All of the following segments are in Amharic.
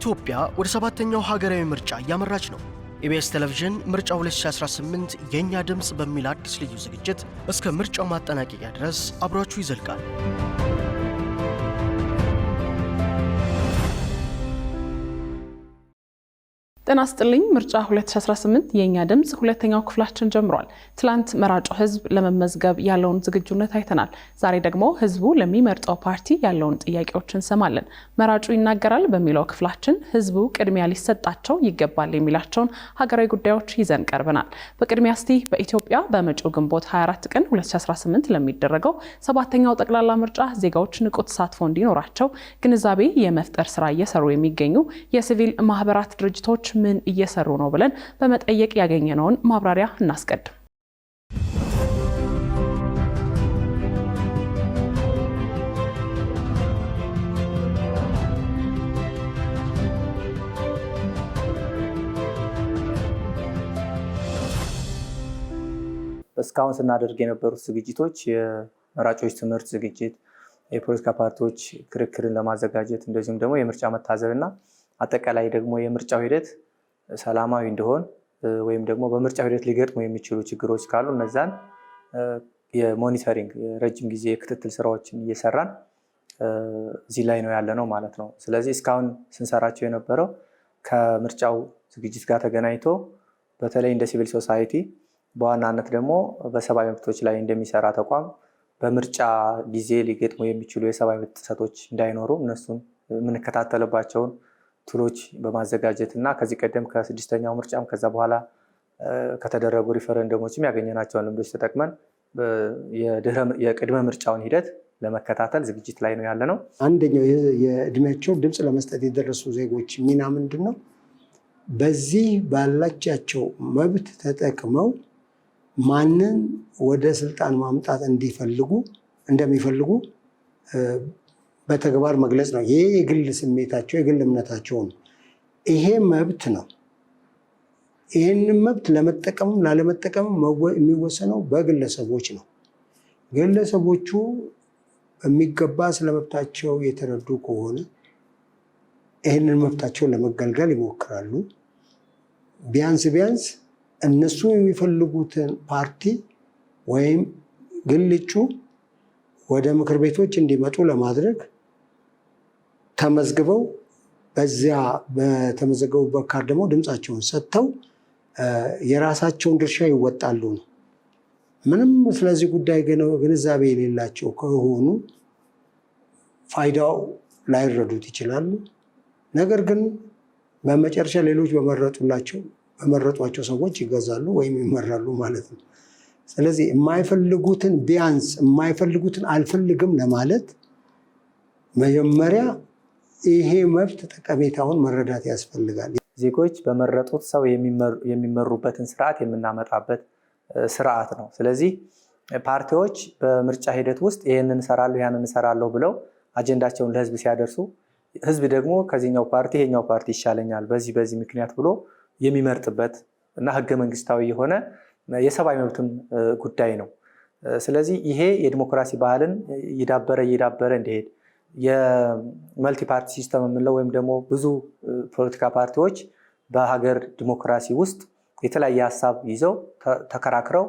ኢትዮጵያ ወደ ሰባተኛው ሀገራዊ ምርጫ እያመራች ነው። ኢቢኤስ ቴሌቪዥን ምርጫ 2018 የኛ ድምጽ በሚል አዲስ ልዩ ዝግጅት እስከ ምርጫው ማጠናቀቂያ ድረስ አብሯችሁ ይዘልቃል። ጤና ይስጥልኝ። ምርጫ 2018 የኛ ድምጽ ሁለተኛው ክፍላችን ጀምሯል። ትላንት መራጩ ህዝብ ለመመዝገብ ያለውን ዝግጁነት አይተናል። ዛሬ ደግሞ ህዝቡ ለሚመርጠው ፓርቲ ያለውን ጥያቄዎችን እንሰማለን። መራጩ ይናገራል በሚለው ክፍላችን ህዝቡ ቅድሚያ ሊሰጣቸው ይገባል የሚላቸውን ሀገራዊ ጉዳዮች ይዘን ቀርበናል። በቅድሚያ እስቲ በኢትዮጵያ በመጪው ግንቦት 24 ቀን 2018 ለሚደረገው ሰባተኛው ጠቅላላ ምርጫ ዜጋዎች ንቁ ተሳትፎ እንዲኖራቸው ግንዛቤ የመፍጠር ስራ እየሰሩ የሚገኙ የሲቪል ማህበራት ድርጅቶች ምን እየሰሩ ነው ብለን በመጠየቅ ያገኘነውን ማብራሪያ እናስቀድም። እስካሁን ስናደርግ የነበሩት ዝግጅቶች የመራጮች ትምህርት ዝግጅት፣ የፖለቲካ ፓርቲዎች ክርክርን ለማዘጋጀት እንደዚሁም ደግሞ የምርጫ መታዘብና አጠቃላይ ደግሞ የምርጫው ሂደት ሰላማዊ እንዲሆን ወይም ደግሞ በምርጫው ሂደት ሊገጥሙ የሚችሉ ችግሮች ካሉ እነዛን የሞኒተሪንግ የረጅም ጊዜ የክትትል ስራዎችን እየሰራን እዚህ ላይ ነው ያለነው ማለት ነው። ስለዚህ እስካሁን ስንሰራቸው የነበረው ከምርጫው ዝግጅት ጋር ተገናኝቶ በተለይ እንደ ሲቪል ሶሳይቲ በዋናነት ደግሞ በሰብአዊ መብቶች ላይ እንደሚሰራ ተቋም በምርጫ ጊዜ ሊገጥሙ የሚችሉ የሰብአዊ መብት ጥሰቶች እንዳይኖሩ እነሱን የምንከታተልባቸውን ቱሎች በማዘጋጀት እና ከዚህ ቀደም ከስድስተኛው ምርጫም ከዛ በኋላ ከተደረጉ ሪፈረንደሞችም ያገኘናቸውን ልምዶች ተጠቅመን የቅድመ ምርጫውን ሂደት ለመከታተል ዝግጅት ላይ ነው ያለነው። አንደኛው የእድሜያቸው ድምፅ ለመስጠት የደረሱ ዜጎች ሚና ምንድነው? በዚህ ባላቸው መብት ተጠቅመው ማንን ወደ ስልጣን ማምጣት እንደሚፈልጉ በተግባር መግለጽ ነው። ይሄ የግል ስሜታቸው የግል እምነታቸው ነው። ይሄ መብት ነው። ይህንን መብት ለመጠቀምም ላለመጠቀምም የሚወሰነው በግለሰቦች ነው። ግለሰቦቹ የሚገባ ስለመብታቸው የተረዱ ከሆነ ይህንን መብታቸውን ለመገልገል ይሞክራሉ። ቢያንስ እነሱ የሚፈልጉትን ፓርቲ ወይም ግል እጩ ወደ ምክር ቤቶች እንዲመጡ ለማድረግ ተመዝግበው በዚያ በተመዘገቡበት ካርድ ደግሞ ድምፃቸውን ሰጥተው የራሳቸውን ድርሻ ይወጣሉ ነው። ምንም ስለዚህ ጉዳይ ግንዛቤ የሌላቸው ከሆኑ ፋይዳው ላይረዱት ይችላሉ። ነገር ግን በመጨረሻ ሌሎች በመረጧቸው ሰዎች ይገዛሉ ወይም ይመራሉ ማለት ነው። ስለዚህ የማይፈልጉትን አልፈልግም ለማለት መጀመሪያ ይሄ መብት ጠቀሜታውን መረዳት ያስፈልጋል። ዜጎች በመረጡት ሰው የሚመሩበትን ስርዓት የምናመጣበት ስርዓት ነው። ስለዚህ ፓርቲዎች በምርጫ ሂደት ውስጥ ይሄንን እሰራለሁ ያንን እሰራለሁ ብለው አጀንዳቸውን ለህዝብ ሲያደርሱ ህዝብ ደግሞ ከዚህኛው ፓርቲ ይሄኛው ፓርቲ ይሻለኛል በዚህ ምክንያት ብሎ የሚመርጥበት እና ህገ መንግስታዊ የሆነ የሰብአዊ መብትም ጉዳይ ነው። ስለዚህ ይሄ የዲሞክራሲ ባህልን እየዳበረ እንዲሄድ የመልቲ ፓርቲ ሲስተም የምንለው ወይም ደግሞ ብዙ ፖለቲካ ፓርቲዎች በሀገር ዲሞክራሲ ውስጥ የተለያየ ሀሳብ ይዘው ተከራክረው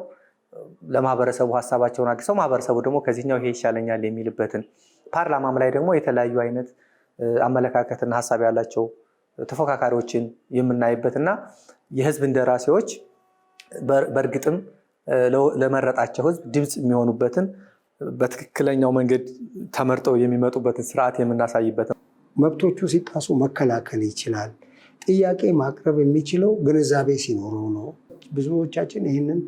ለማህበረሰቡ ሀሳባቸውን አድርሰው ማህበረሰቡ ደግሞ ከዚህኛው ይሄ ይሻለኛል የሚልበትን ፓርላማም ላይ ደግሞ የተለያዩ አይነት አመለካከትና ሀሳብ ያላቸው ተፎካካሪዎችን የምናይበትና የህዝብ እንደራሴዎች በእርግጥም ለመረጣቸው ህዝብ ድምፅ የሚሆኑበትን በትክክለኛው መንገድ ተመርጠው የሚመጡበትን ስርዓት የምናሳይበት ነው። መብቶቹ ሲጣሱ መከላከል ይችላል። ጥያቄ ማቅረብ የሚችለው ግንዛቤ ሲኖረው ነው። ብዙዎቻችን ይህንን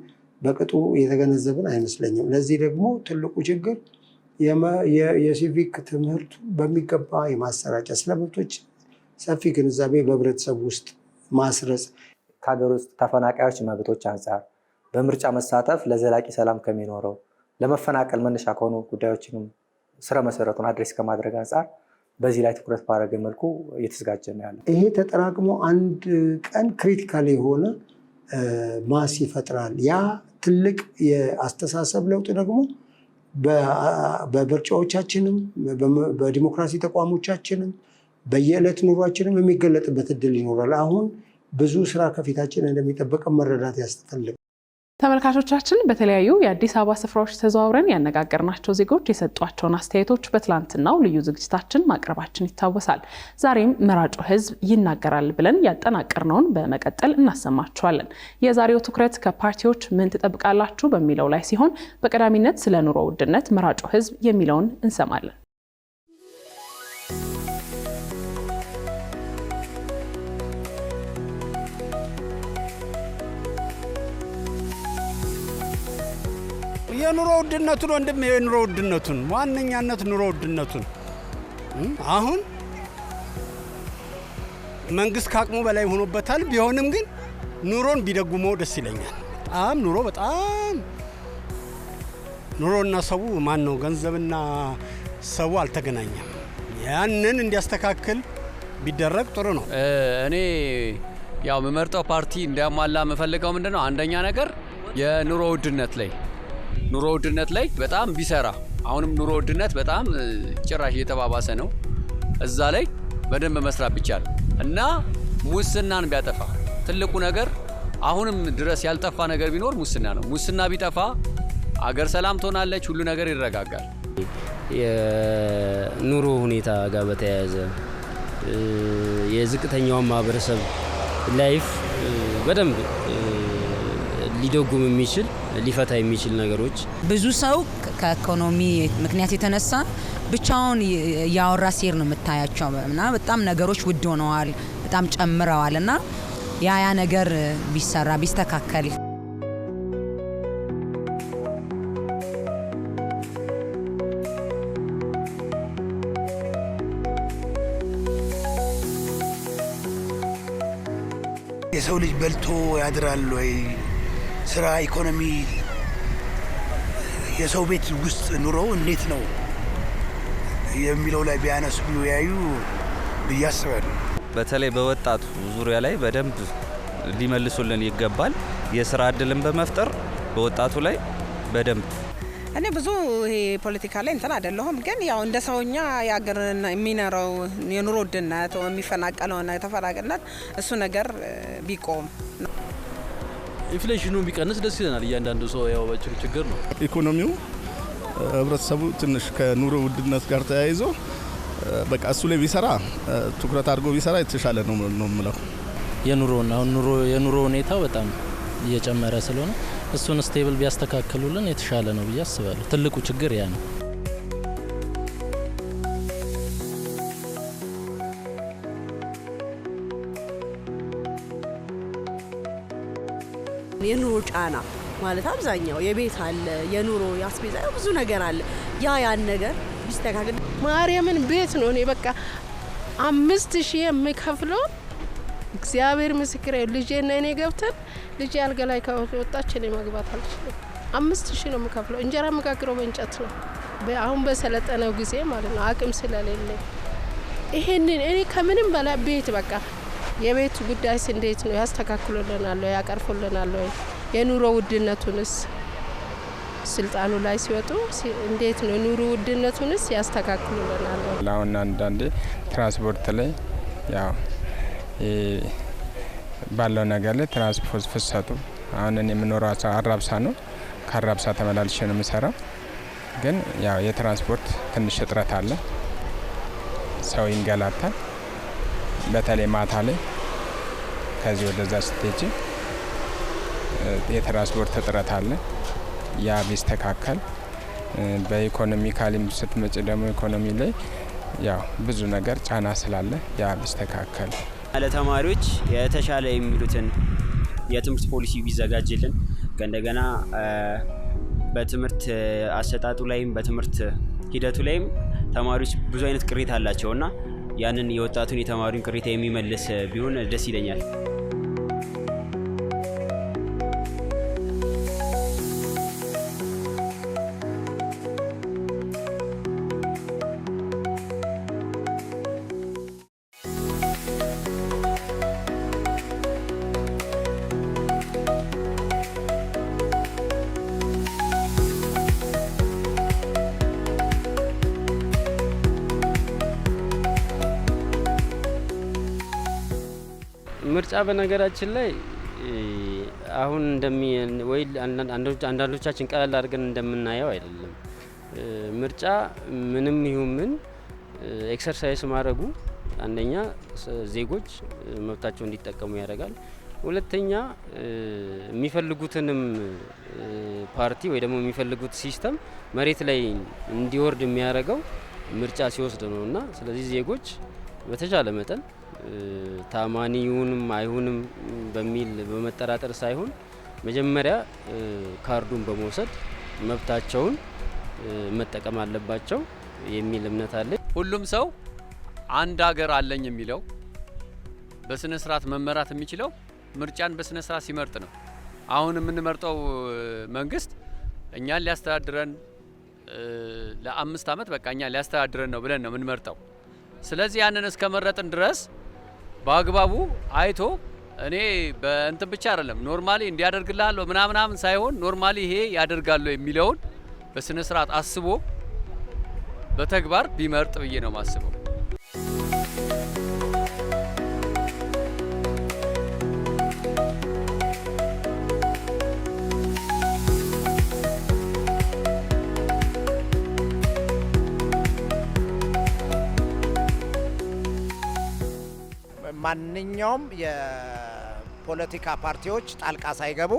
በቅጡ የተገነዘብን አይመስለኝም። ለዚህ ደግሞ ትልቁ ችግር የሲቪክ ትምህርቱ በሚገባ የማሰራጨት ስለ መብቶች ሰፊ ግንዛቤ በህብረተሰቡ ውስጥ ማስረጽ፣ ከሀገር ውስጥ ተፈናቃዮች መብቶች አንጻር በምርጫ መሳተፍ ለዘላቂ ሰላም ከሚኖረው ለመፈናቀል መነሻ ከሆኑ ጉዳዮችንም ስረ መሰረቱን አድሬስ ከማድረግ አንጻር በዚህ ላይ ትኩረት ባደረገ መልኩ እየተዘጋጀ ነው ያለው። ይሄ ተጠራቅሞ አንድ ቀን ክሪቲካል የሆነ ማስ ይፈጥራል። ያ ትልቅ የአስተሳሰብ ለውጥ ደግሞ በምርጫዎቻችንም በዲሞክራሲ ተቋሞቻችንም በየዕለት ኑሯችንም የሚገለጥበት እድል ይኖራል። አሁን ብዙ ስራ ከፊታችን እንደሚጠበቅ መረዳት ያስፈልጋል። ተመልካቾቻችን በተለያዩ የአዲስ አበባ ስፍራዎች ተዘዋውረን ያነጋገርናቸው ዜጎች የሰጧቸውን አስተያየቶች በትላንትናው ልዩ ዝግጅታችን ማቅረባችን ይታወሳል። ዛሬም መራጩ ሕዝብ ይናገራል ብለን ያጠናቀርነውን በመቀጠል እናሰማችኋለን። የዛሬው ትኩረት ከፓርቲዎች ምን ትጠብቃላችሁ በሚለው ላይ ሲሆን በቀዳሚነት ስለ ኑሮ ውድነት መራጩ ሕዝብ የሚለውን እንሰማለን። የኑሮ ውድነቱን ወንድም የኑሮ ውድነቱን ዋነኛነት ኑሮ ውድነቱን አሁን መንግስት ካቅሙ በላይ ሆኖበታል። ቢሆንም ግን ኑሮን ቢደጉመው ደስ ይለኛል። በጣም ኑሮና ሰው ማን ነው ገንዘብና ሰው አልተገናኘም። ያንን እንዲያስተካክል ቢደረግ ጥሩ ነው። እኔ ያው የምመርጠው ፓርቲ እንዲያሟላ የምፈልገው ምንድነው አንደኛ ነገር የኑሮ ውድነት ላይ በጣም ቢሰራ። አሁንም ኑሮ ውድነት በጣም ጭራሽ እየተባባሰ ነው። እዛ ላይ በደንብ መስራት ቢቻል እና ሙስናን ቢያጠፋ ትልቁ ነገር አሁንም ድረስ ያልጠፋ ነገር ቢኖር ሙስና ነው። ሙስና ቢጠፋ አገር ሰላም ትሆናለች፣ ሁሉ ነገር ይረጋጋል። የኑሮ ሁኔታ ጋር በተያያዘ የዝቅተኛውን ማህበረሰብ ላይፍ በደንብ ሊደጉም የሚችል ሊፈታ የሚችል ነገሮች ብዙ ሰው ከኢኮኖሚ ምክንያት የተነሳ ብቻውን ያወራ ሲር ነው የምታያቸው እና በጣም ነገሮች ውድ ሆነዋል፣ በጣም ጨምረዋል እና ያ ነገር ቢሰራ ቢስተካከል የሰው ልጅ በልቶ ያድራል ወይ? ስራ፣ ኢኮኖሚ፣ የሰው ቤት ውስጥ ኑሮ እንዴት ነው የሚለው ላይ ቢያነሱ ቢወያዩ ብዬ አስባለሁ። በተለይ በወጣቱ ዙሪያ ላይ በደንብ ሊመልሱልን ይገባል። የስራ እድልን በመፍጠር በወጣቱ ላይ በደንብ እኔ ብዙ ይሄ ፖለቲካ ላይ እንትን አይደለሁም፣ ግን ያው እንደ ሰውኛ ያገር የሚኖረው የኑሮ ውድነት ወይ የሚፈናቀለውና የተፈናቀለት እሱ ነገር ቢቆም ኢንፍሌሽኑ ቢቀንስ ደስ ይለናል። እያንዳንዱ ሰው ያው ችግር ነው ኢኮኖሚው። ህብረተሰቡ ትንሽ ከኑሮ ውድነት ጋር ተያይዞ በቃ እሱ ላይ ቢሰራ ትኩረት አድርጎ ቢሰራ የተሻለ ነው የምለው። የኑሮ ሁኔታው በጣም እየጨመረ ስለሆነ እሱን ስቴብል ቢያስተካክሉልን የተሻለ ነው ብዬ አስባለሁ። ትልቁ ችግር ያ ነው። የኑሮ ጫና ማለት አብዛኛው የቤት አለ፣ የኑሮ ያስቤዛ ብዙ ነገር አለ። ያን ነገር ቢስተካከል ማርያምን ቤት ነው እኔ በቃ 5000 የምከፍለው እግዚአብሔር ምስክሬ ልጄና እኔ ገብተን ልጄ አልጋ ላይ ከወጣች እኔ መግባት አልችልም። 5000 ነው የምከፍለው። እንጀራ መጋግረው በእንጨት ነው አሁን በሰለጠነው ጊዜ ማለት ነው አቅም ስለሌለ ይሄንን እኔ ከምንም በላይ ቤት በቃ የቤት ጉዳይስ እንዴት ነው ያስተካክሉልናል ወይ ያቀርፉልናል ወይ? የኑሮ ውድነቱንስ ስልጣኑ ላይ ሲወጡ እንዴት ነው ኑሮ ውድነቱንስ ያስተካክሉልናል ወይ? አሁን አንዳንዴ ትራንስፖርት ላይ ያው ባለው ነገር ላይ ትራንስፖርት ፍሰቱ አሁን እኔ የምኖረው አራብሳ ነው። ከአራብሳ ተመላልሼ ነው የምሰራው። ግን ያው የትራንስፖርት ትንሽ እጥረት አለ። ሰው ይንገላታል። በተለይ ማታ ላይ ከዚህ ወደዛ ስትሄጂ የትራንስፖርት እጥረት አለ። ያ ቢስተካከል በኢኮኖሚካሊም ስትመጪ ደግሞ ኢኮኖሚ ላይ ያው ብዙ ነገር ጫና ስላለ ያ ቢስተካከል ለተማሪዎች የተሻለ የሚሉትን የትምህርት ፖሊሲ ቢዘጋጅልን ከእንደገና በትምህርት አሰጣጡ ላይም በትምህርት ሂደቱ ላይም ተማሪዎች ብዙ አይነት ቅሬታ አላቸውና ያንን የወጣቱን የተማሪውን ቅሬታ የሚመልስ ቢሆን ደስ ይለኛል። ምርጫ በነገራችን ላይ አሁን ወይ አንዳንዶቻችን ቀላል አድርገን እንደምናየው አይደለም። ምርጫ ምንም ይሁን ምን ኤክሰርሳይዝ ማድረጉ አንደኛ ዜጎች መብታቸውን እንዲጠቀሙ ያደርጋል። ሁለተኛ የሚፈልጉትንም ፓርቲ ወይ ደግሞ የሚፈልጉት ሲስተም መሬት ላይ እንዲወርድ የሚያደርገው ምርጫ ሲወስድ ነውና ስለዚህ ዜጎች በተቻለ መጠን ታማኒውንም አይሁንም በሚል በመጠራጠር ሳይሆን መጀመሪያ ካርዱን በመውሰድ መብታቸውን መጠቀም አለባቸው የሚል እምነት አለ። ሁሉም ሰው አንድ ሀገር አለኝ የሚለው በስነ ስርዓት መመራት የሚችለው ምርጫን በስነ ስርዓት ሲመርጥ ነው። አሁን የምንመርጠው መንግስት እኛን ሊያስተዳድረን ለ5 ዓመት በቃ እኛን ሊያስተዳድረን ነው ብለን ነው የምንመርጠው። ስለዚህ ያንን እስከመረጥን ድረስ በአግባቡ አይቶ እኔ በእንትን ብቻ አይደለም ኖርማሊ እንዲያደርግልሃል ምናምን ሳይሆን ኖርማሊ ይሄ ያደርጋል የሚለውን በስነ ስርዓት አስቦ በተግባር ቢመርጥ ብዬ ነው ማስበው። ማንኛውም የፖለቲካ ፓርቲዎች ጣልቃ ሳይገቡ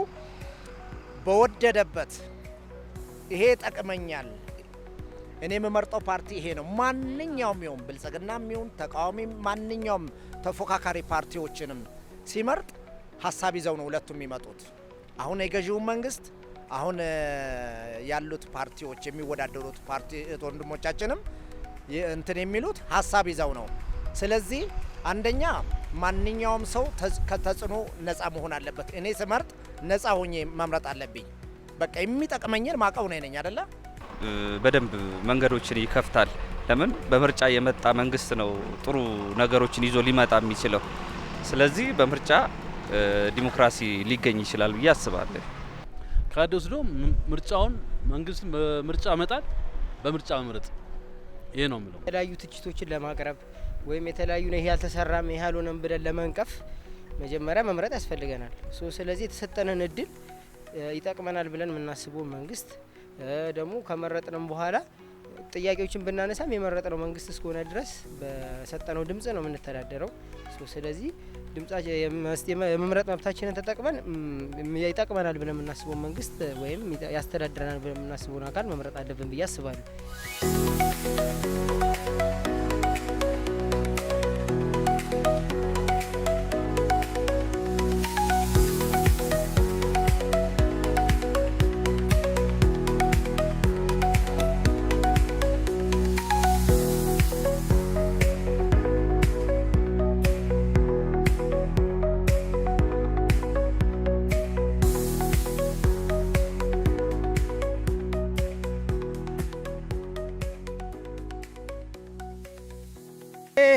በወደደበት ይሄ ጠቅመኛል እኔ የምመርጠው ፓርቲ ይሄ ነው ማንኛውም ይሁን ብልጽግናም ይሁን ተቃዋሚ ማንኛውም ተፎካካሪ ፓርቲዎችንም ሲመርጥ ሀሳብ ይዘው ነው ሁለቱም የሚመጡት። አሁን የገዢው መንግስት አሁን ያሉት ፓርቲዎች የሚወዳደሩት ፓርቲ ወንድሞቻችንም እንትን የሚሉት ሀሳብ ይዘው ነው። ስለዚህ አንደኛ ማንኛውም ሰው ከተጽዕኖ ነፃ መሆን አለበት። እኔ ስመርጥ ነፃ ሆኜ መምረጥ አለብኝ። በቃ የሚጠቅመኝን ማቀው ነኝ አይደለ? በደንብ መንገዶችን ይከፍታል። ለምን በምርጫ የመጣ መንግስት ነው ጥሩ ነገሮችን ይዞ ሊመጣ የሚችለው። ስለዚህ በምርጫ ዲሞክራሲ ሊገኝ ይችላል ብዬ አስባለሁ። ካርድ ወስዶ ምርጫውን መንግስት ምርጫ መጣል በምርጫ መምረጥ ይሄ ነው የሚለው። የተለያዩ ትችቶችን ለማቅረብ ወይም የተለያዩ ነው ይሄ ያልተሰራም ይሄ ያልሆነም ብለን ለመንቀፍ መጀመሪያ መምረጥ ያስፈልገናል። ስለዚህ የተሰጠንን እድል ይጠቅመናል ብለን የምናስበው መንግስት ደግሞ ከመረጥንም በኋላ ጥያቄዎችን ብናነሳም የመረጥነው መንግስት እስከሆነ ድረስ በሰጠነው ድምጽ ነው የምንተዳደረው። ስለዚህ የመምረጥ መብታችንን ተጠቅመን ይጠቅመናል ብለን የምናስበው መንግስት ወይም ያስተዳድረናል ብለን የምናስበውን አካል መምረጥ አለብን ብዬ አስባለሁ።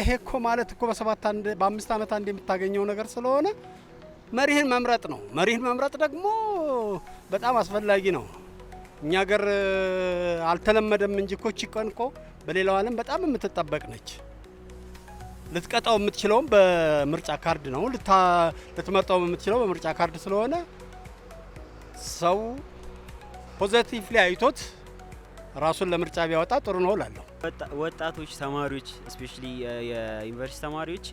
ይሄ እኮ ማለት እኮ በ5 ዓመት አንድ የምታገኘው ነገር ስለሆነ መሪህን መምረጥ ነው። መሪህን መምረጥ ደግሞ በጣም አስፈላጊ ነው። እኛ ሀገር አልተለመደም እንጂ እኮ ቺቀን እኮ በሌላው ዓለም በጣም የምትጠበቅ ነች። ልትቀጣው የምትችለውም በምርጫ ካርድ ነው። ልትመርጠው የምትችለው በምርጫ ካርድ ስለሆነ ሰው ፖዚቲቭሊ አይቶት ራሱን ለምርጫ ቢያወጣ ጥሩ ነው እላለሁ። ወጣቶች፣ ተማሪዎች ስፔሻሊ የዩኒቨርሲቲ ተማሪዎች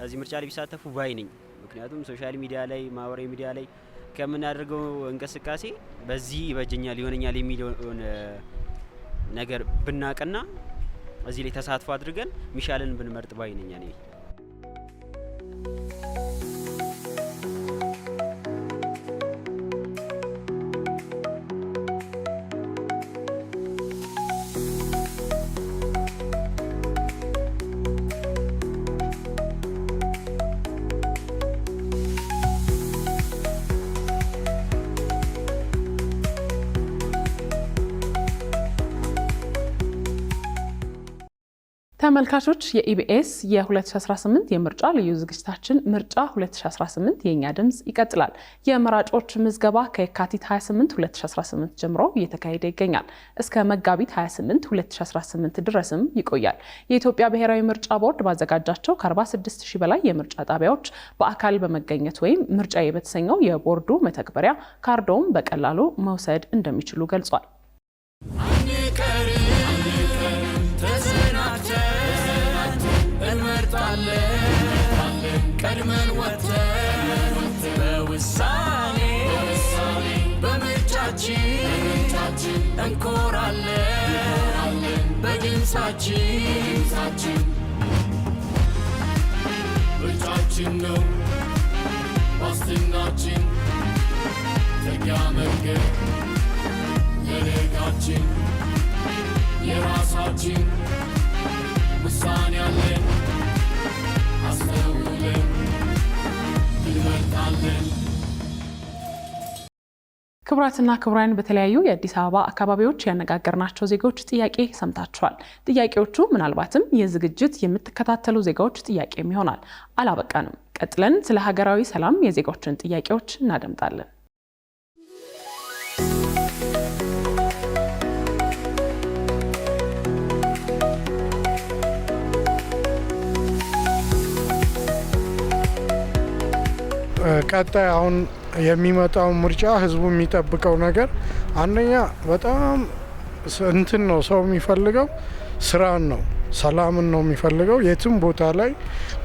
እዚህ ምርጫ ላይ ቢሳተፉ ባይ ነኝ። ምክንያቱም ሶሻል ሚዲያ ላይ ማህበራዊ ሚዲያ ላይ ከምናደርገው እንቅስቃሴ በዚህ ይበጀኛል ይሆነኛል የሚለውን ነገር ብናቅና እዚህ ላይ ተሳትፎ አድርገን ሚሻልን ብንመርጥ ባይ ነኝ እኔ። ተመልካቾች የኢቢኤስ የ2018 የምርጫ ልዩ ዝግጅታችን ምርጫ 2018 የኛ ድምጽ ይቀጥላል። የመራጮች ምዝገባ ከየካቲት 28 2018 ጀምሮ እየተካሄደ ይገኛል። እስከ መጋቢት 28 2018 ድረስም ይቆያል። የኢትዮጵያ ብሔራዊ ምርጫ ቦርድ ባዘጋጃቸው ከ46000 በላይ የምርጫ ጣቢያዎች በአካል በመገኘት ወይም ምርጫዬ በተሰኘው የቦርዱ መተግበሪያ ካርዶውን በቀላሉ መውሰድ እንደሚችሉ ገልጿል። ቀድመን ወተን በውሳኔ በምርጫችን እንኮራለን በድምፃችን ምርጫችን ነው ዋስትናችን ተጊያ መንገድ የነጋችን የራሳችን ውሳኔ አለን አስተውለን እንመርጣለን። ክቡራትና ክቡራን በተለያዩ የአዲስ አበባ አካባቢዎች ያነጋገርናቸው ዜጎች ጥያቄ ሰምታችኋል። ጥያቄዎቹ ምናልባትም የዝግጅት የምትከታተሉ ዜጋዎች ጥያቄም ይሆናል። አላበቃንም። ቀጥለን ስለ ሀገራዊ ሰላም የዜጎችን ጥያቄዎች እናደምጣለን። ቀጣይ አሁን የሚመጣው ምርጫ ህዝቡ የሚጠብቀው ነገር አንደኛ በጣም እንትን ነው። ሰው የሚፈልገው ስራን ነው፣ ሰላምን ነው የሚፈልገው። የትም ቦታ ላይ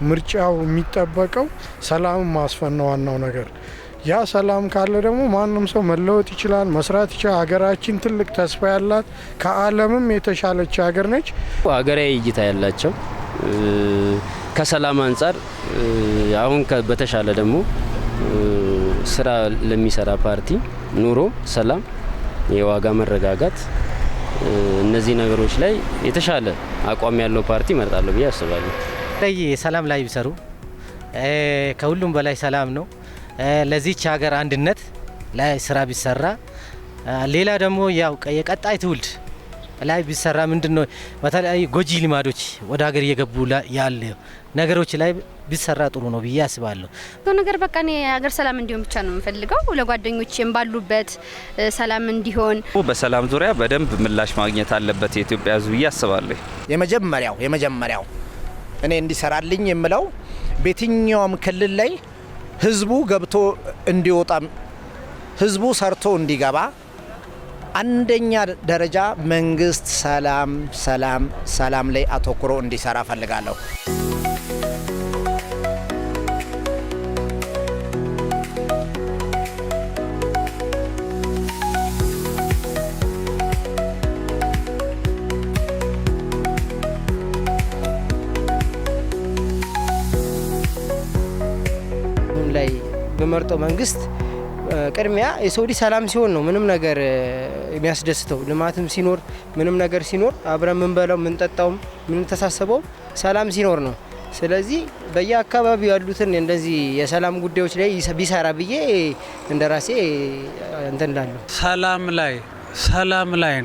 ምርጫው የሚጠበቀው ሰላምን ማስፈን ነው ዋናው ነገር። ያ ሰላም ካለ ደግሞ ማንም ሰው መለወጥ ይችላል፣ መስራት ይችላል። ሀገራችን ትልቅ ተስፋ ያላት ከዓለምም የተሻለች ሀገር ነች። ሀገራዊ እይታ ያላቸው ከሰላም አንጻር አሁን በተሻለ ደግሞ ስራ ለሚሰራ ፓርቲ ኑሮ፣ ሰላም፣ የዋጋ መረጋጋት እነዚህ ነገሮች ላይ የተሻለ አቋም ያለው ፓርቲ እመርጣለሁ ብዬ አስባለሁ። ሰላም ላይ ቢሰሩ ከሁሉም በላይ ሰላም ነው። ለዚች ሀገር አንድነት ላይ ስራ ቢሰራ፣ ሌላ ደግሞ ያው የቀጣይ ትውልድ ላይ ቢሰራ ምንድነው በተለያዩ ጎጂ ልማዶች ወደ ሀገር እየገቡ ያለ ነገሮች ላይ ቢሰራ ጥሩ ነው ብዬ አስባለሁ። ነገር በቃ እኔ ሀገር ሰላም እንዲሆን ብቻ ነው የምፈልገው። ለጓደኞቼም ባሉበት ሰላም እንዲሆን በሰላም ዙሪያ በደንብ ምላሽ ማግኘት አለበት የኢትዮጵያ ሕዝብ ብዬ አስባለሁ። የመጀመሪያው እኔ እንዲሰራልኝ የምለው በየትኛውም ክልል ላይ ህዝቡ ገብቶ እንዲወጣ፣ ህዝቡ ሰርቶ እንዲገባ አንደኛ ደረጃ መንግስት ሰላም ላይ አተኩሮ እንዲሰራ ፈልጋለሁ። ላይ በመርጠው መንግስት ቅድሚያ የሰው ልጅ ሰላም ሲሆን ነው ምንም ነገር የሚያስደስተው። ልማትም ሲኖር ምንም ነገር ሲኖር አብረን ምንበላው ምንጠጣውም ምንተሳሰበው ሰላም ሲኖር ነው። ስለዚህ በየአካባቢው ያሉትን እንደዚህ የሰላም ጉዳዮች ላይ ቢሰራ ብዬ እንደራሴ እንትን እላለሁ። ሰላም ላይ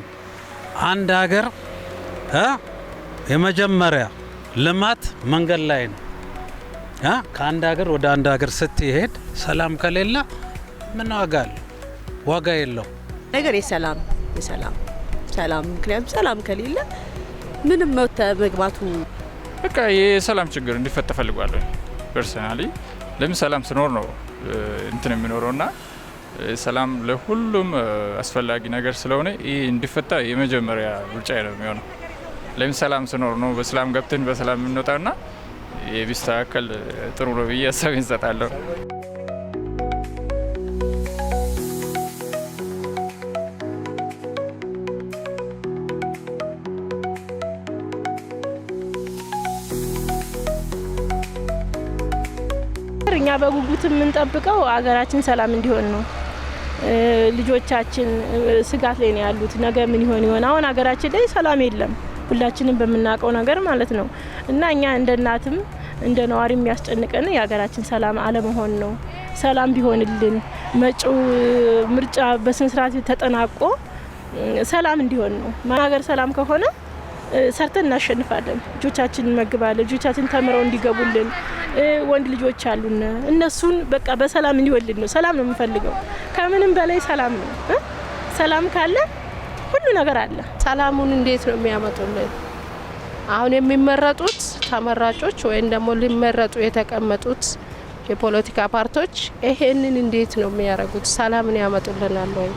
አንድ ሀገር የመጀመሪያ ልማት መንገድ ላይ ነው። ከአንድ ሀገር ወደ አንድ ሀገር ስትሄድ ሰላም ከሌለ ምን ዋጋ አለው? ዋጋ የለው ነገር የሰላም ምክንያቱም ሰላም ከሌለ ምንም መግባቱ በቃ የሰላም ችግር እንዲፈታ ፈልጋለሁ። ፐርሰናሊ ለምን ሰላም ሲኖር ነው እንትን የሚኖረውና ሰላም ለሁሉም አስፈላጊ ነገር ስለሆነ ይህ እንዲፈታ የመጀመሪያ ምርጫ ነው የሚሆነው። ለምን ሰላም ሲኖር ነው በሰላም ገብተን በሰላም የምንወጣውና የቢስተካከል ጥሩ ነው ብዬ ሀሳቤን እሰጣለሁ። እኛ በጉጉት የምንጠብቀው ሀገራችን ሰላም እንዲሆን ነው። ልጆቻችን ስጋት ላይ ነው ያሉት። ነገ ምን ይሆን? አሁን ሀገራችን ላይ ሰላም የለም፣ ሁላችንም በምናውቀው ነገር ማለት ነው። እና እኛ እንደ እናትም እንደ ነዋሪ የሚያስጨንቀን የሀገራችን ሰላም አለመሆን ነው። ሰላም ቢሆንልን መጪው ምርጫ በስነ ስርዓት ተጠናቆ ሰላም እንዲሆን ነው። ሀገር ሰላም ከሆነ ሰርተን እናሸንፋለን። ልጆቻችን እንመግባለን። ልጆቻችን ተምረው እንዲገቡልን ወንድ ልጆች አሉን። እነሱን በቃ በሰላም እንዲወልድ ነው። ሰላም ነው የምንፈልገው። ከምንም በላይ ሰላም ነው። ሰላም ካለ ሁሉ ነገር አለ። ሰላሙን እንዴት ነው የሚያመጡልን? አሁን የሚመረጡት ተመራጮች ወይም ደግሞ ሊመረጡ የተቀመጡት የፖለቲካ ፓርቲዎች ይሄንን እንዴት ነው የሚያደርጉት? ሰላምን ያመጡልናል ወይ?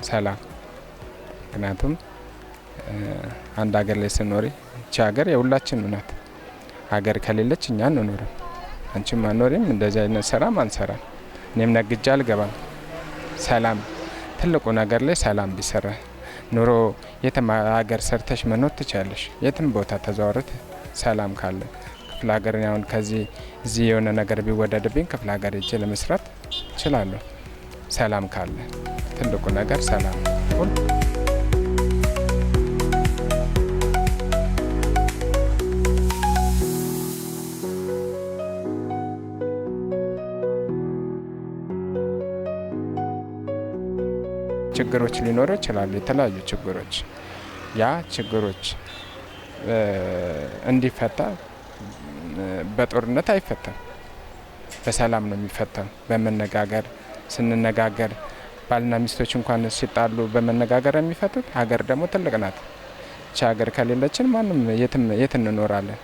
ሰላም ምክንያቱም አንድ ሀገር ላይ ስንኖር እቺ ሀገር የሁላችን ናት። ሀገር ከሌለች እኛ አንኖርም፣ አንቺም አንኖሪም። እንደዚህ አይነት ስራም አንሰራም። እኔም ነግጄ አልገባም። ሰላም ትልቁ ነገር ላይ ሰላም ቢሰራ ኑሮ የትም ሀገር ሰርተሽ መኖር ትችላለሽ። የትም ቦታ ተዘዋውረት ሰላም ካለ ክፍለ ሀገር አሁን ከዚህ እዚህ የሆነ ነገር ቢወደድብኝ ክፍለ ሀገር ሄጄ ለመስራት እችላለሁ። ሰላም ካለ ትልቁ ነገር ሰላም ነው። ችግሮች ሊኖሩ ይችላሉ፣ የተለያዩ ችግሮች። ያ ችግሮች እንዲፈታ በጦርነት አይፈታም፣ በሰላም ነው የሚፈታው። በመነጋገር ስንነጋገር ባልና ሚስቶች እንኳን ሲጣሉ በመነጋገር የሚፈቱት። ሀገር ደግሞ ትልቅ ናት። እቺ ሀገር ከሌለችን ማንም የት እንኖራለን?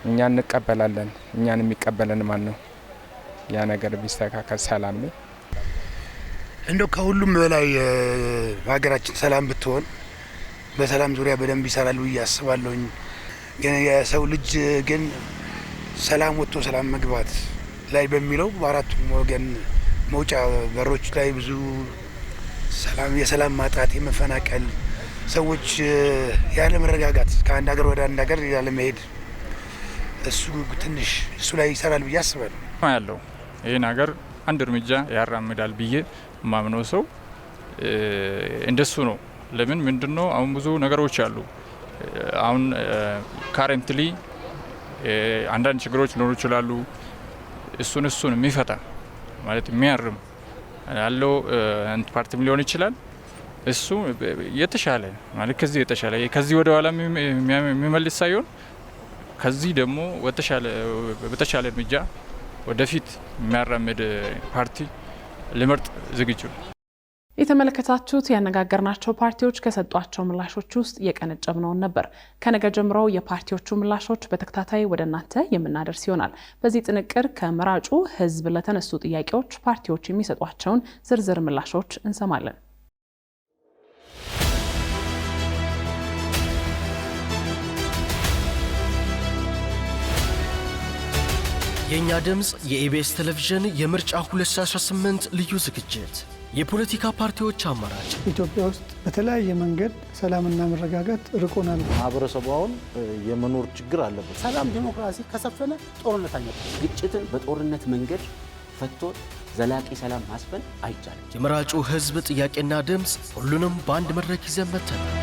እኛ እንቀበላለን። እኛን የሚቀበለን ማን ነው? ያ ነገር ቢስተካከል ሰላም ነው። እንደው ከሁሉም በላይ ሀገራችን ሰላም ብትሆን በሰላም ዙሪያ በደንብ ይሰራሉ ብዬ አስባለሁኝ። ግን የሰው ልጅ ግን ሰላም ወጥቶ ሰላም መግባት ላይ በሚለው በአራቱም ወገን መውጫ በሮች ላይ ብዙ የሰላም ማጣት፣ የመፈናቀል፣ ሰዎች ያለ መረጋጋት ከአንድ ሀገር ወደ አንድ ሀገር ያለ መሄድ እሱ ትንሽ እሱ ላይ ይሰራል ብዬ አስባለሁ። ያለው ይህን ሀገር አንድ እርምጃ ያራምዳል ብዬ ማምነው ሰው እንደሱ ነው። ለምን ምንድነው አሁን ብዙ ነገሮች አሉ። አሁን ካረንትሊ አንዳንድ ችግሮች ሊኖሩ ይችላሉ። እሱን የሚፈታ ማለት የሚያርም ያለው አንድ ፓርቲም ሊሆን ይችላል። እሱ የተሻለ ማለት ከዚህ የተሻለ ከዚህ ወደ ኋላ የሚመልስ ሳይሆን ከዚህ ደግሞ በተሻለ እርምጃ ወደፊት የሚያራምድ ፓርቲ ልመርጥ ዝግጁ ነው። የተመለከታችሁት ያነጋገርናቸው ፓርቲዎች ከሰጧቸው ምላሾች ውስጥ የቀነጨብነውን ነበር። ከነገ ጀምሮ የፓርቲዎቹ ምላሾች በተከታታይ ወደ እናንተ የምናደርስ ይሆናል። በዚህ ጥንቅር ከመራጩ ሕዝብ ለተነሱ ጥያቄዎች ፓርቲዎች የሚሰጧቸውን ዝርዝር ምላሾች እንሰማለን። የኛ ድምፅ የኢቢኤስ ቴሌቪዥን የምርጫ 2018 ልዩ ዝግጅት የፖለቲካ ፓርቲዎች አማራጭ። ኢትዮጵያ ውስጥ በተለያየ መንገድ ሰላምና መረጋጋት ርቆናል። ማህበረሰቡ አሁን የመኖር ችግር አለበት። ሰላም ዲሞክራሲ ከሰፈነ ጦርነት አይመጣም። ግጭትን በጦርነት መንገድ ፈቶ ዘላቂ ሰላም ማስፈን አይቻልም። የመራጩ ህዝብ ጥያቄና ድምፅ ሁሉንም በአንድ መድረክ ይዘን መጥተናል።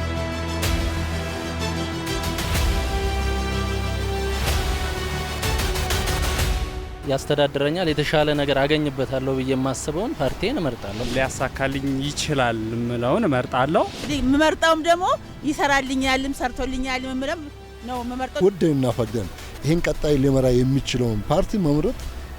ያስተዳድረኛል፣ የተሻለ ነገር አገኝበታለሁ ብዬ የማስበውን ፓርቲን እመርጣለሁ። ሊያሳካልኝ ይችላል ምለውን እመርጣለሁ። የምመርጠውም ደግሞ ይሰራልኛልም ሰርቶልኛልም ምለም ነው የምመርጠው። ወደንና ፈቅደን ይህን ቀጣይ ሊመራ የሚችለውን ፓርቲ መምረጥ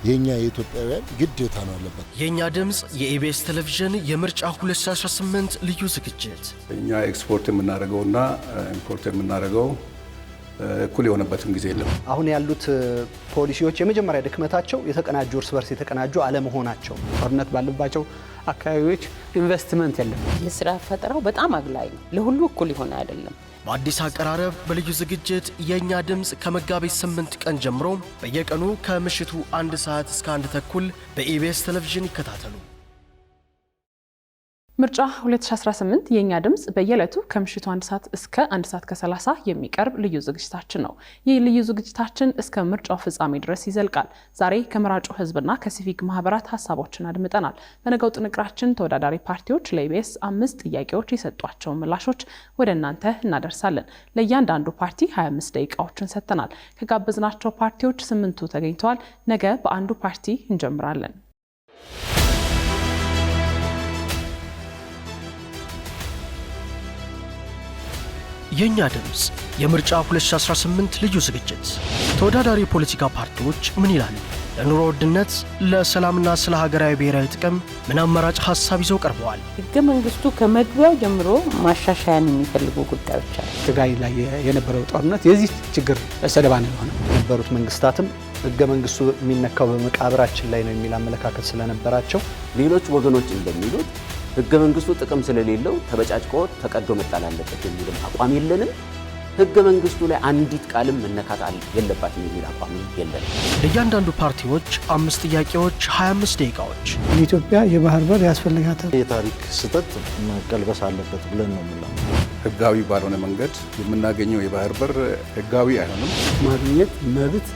የኛ የኢትዮጵያውያን ግዴታ ነው አለበት። የኛ ድምፅ የኢቢኤስ ቴሌቪዥን የምርጫ 2018 ልዩ ዝግጅት እኛ ኤክስፖርት የምናደርገውና ኢምፖርት የምናደርገው እኩል የሆነበትም ጊዜ የለም። አሁን ያሉት ፖሊሲዎች የመጀመሪያ ድክመታቸው የተቀናጁ እርስ በርስ የተቀናጁ አለመሆናቸው። ጦርነት ባለባቸው አካባቢዎች ኢንቨስትመንት የለም። የስራ ፈጠራው በጣም አግላይ ነው። ለሁሉ እኩል ይሆን አይደለም። በአዲስ አቀራረብ በልዩ ዝግጅት የኛ ድምፅ ከመጋቢት 8 ቀን ጀምሮ በየቀኑ ከምሽቱ 1 ሰዓት እስከ 1 ተኩል በኢቢኤስ ቴሌቪዥን ይከታተሉ። ምርጫ 2018 የኛ ድምፅ በየዕለቱ ከምሽቱ 1 ሰዓት እስከ 1 ሰዓት ከ30 የሚቀርብ ልዩ ዝግጅታችን ነው። ይህ ልዩ ዝግጅታችን እስከ ምርጫው ፍጻሜ ድረስ ይዘልቃል። ዛሬ ከመራጩ ሕዝብና ከሲቪክ ማህበራት ሀሳቦችን አድምጠናል። በነገው ጥንቅራችን ተወዳዳሪ ፓርቲዎች ለኢቢኤስ 5 ጥያቄዎች የሰጧቸውን ምላሾች ወደ እናንተ እናደርሳለን። ለእያንዳንዱ ፓርቲ 25 ደቂቃዎችን ሰጥተናል። ከጋበዝናቸው ፓርቲዎች 8ቱ ተገኝተዋል። ነገ በአንዱ ፓርቲ እንጀምራለን። የኛ ድምፅ የምርጫ 2018 ልዩ ዝግጅት። ተወዳዳሪ የፖለቲካ ፓርቲዎች ምን ይላሉ? ለኑሮ ውድነት፣ ለሰላምና ስለ ሀገራዊ ብሔራዊ ጥቅም ምን አማራጭ ሀሳብ ይዘው ቀርበዋል? ህገ መንግስቱ ከመግቢያው ጀምሮ ማሻሻያን የሚፈልጉ ጉዳዮች አሉ። ትግራይ ላይ የነበረው ጦርነት የዚህ ችግር ሰለባ ነው የሆነው። የነበሩት መንግስታትም ህገ መንግስቱ የሚነካው በመቃብራችን ላይ ነው የሚል አመለካከት ስለነበራቸው ሌሎች ወገኖች እንደሚሉት ህገ መንግስቱ ጥቅም ስለሌለው ተበጫጭቆ ተቀዶ መጣል አለበት የሚል አቋም የለንም። ህገ መንግስቱ ላይ አንዲት ቃልም መነካት የለባትም የሚል አቋም የለንም። ለእያንዳንዱ ፓርቲዎች 5 ጥያቄዎች፣ 25 ደቂቃዎች። የኢትዮጵያ የባህር በር ያስፈልጋታል። የታሪክ ስህተት መቀልበስ አለበት ብለን ነው የምንለው። ህጋዊ ባልሆነ መንገድ የምናገኘው የባህር በር ህጋዊ አይሆንም። ማግኘት መብት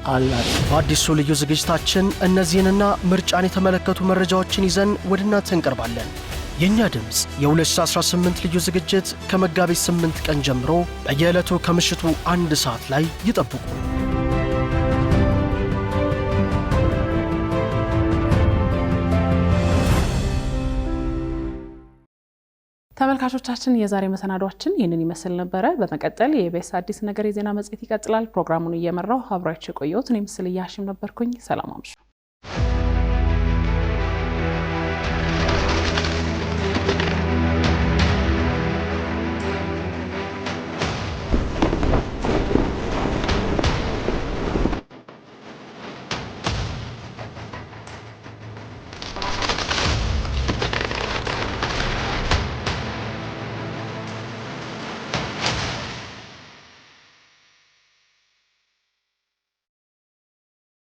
አላት። በአዲሱ ልዩ ዝግጅታችን እነዚህንና ምርጫን የተመለከቱ መረጃዎችን ይዘን ወደ እናንተ እንቀርባለን። የኛ ድምፅ የ2018 ልዩ ዝግጅት ከመጋቢት 8 ቀን ጀምሮ በየዕለቱ ከምሽቱ 1 ሰዓት ላይ ይጠብቁ። ተመልካቾቻችን የዛሬ መሰናዷችን ይህንን ይመስል ነበረ። በመቀጠል የኢቢኤስ አዲስ ነገር የዜና መጽሔት ይቀጥላል። ፕሮግራሙን እየመራው አብራችሁ የቆየሁት እኔ ምስል እያሽም ነበርኩኝ። ሰላም አምሹ።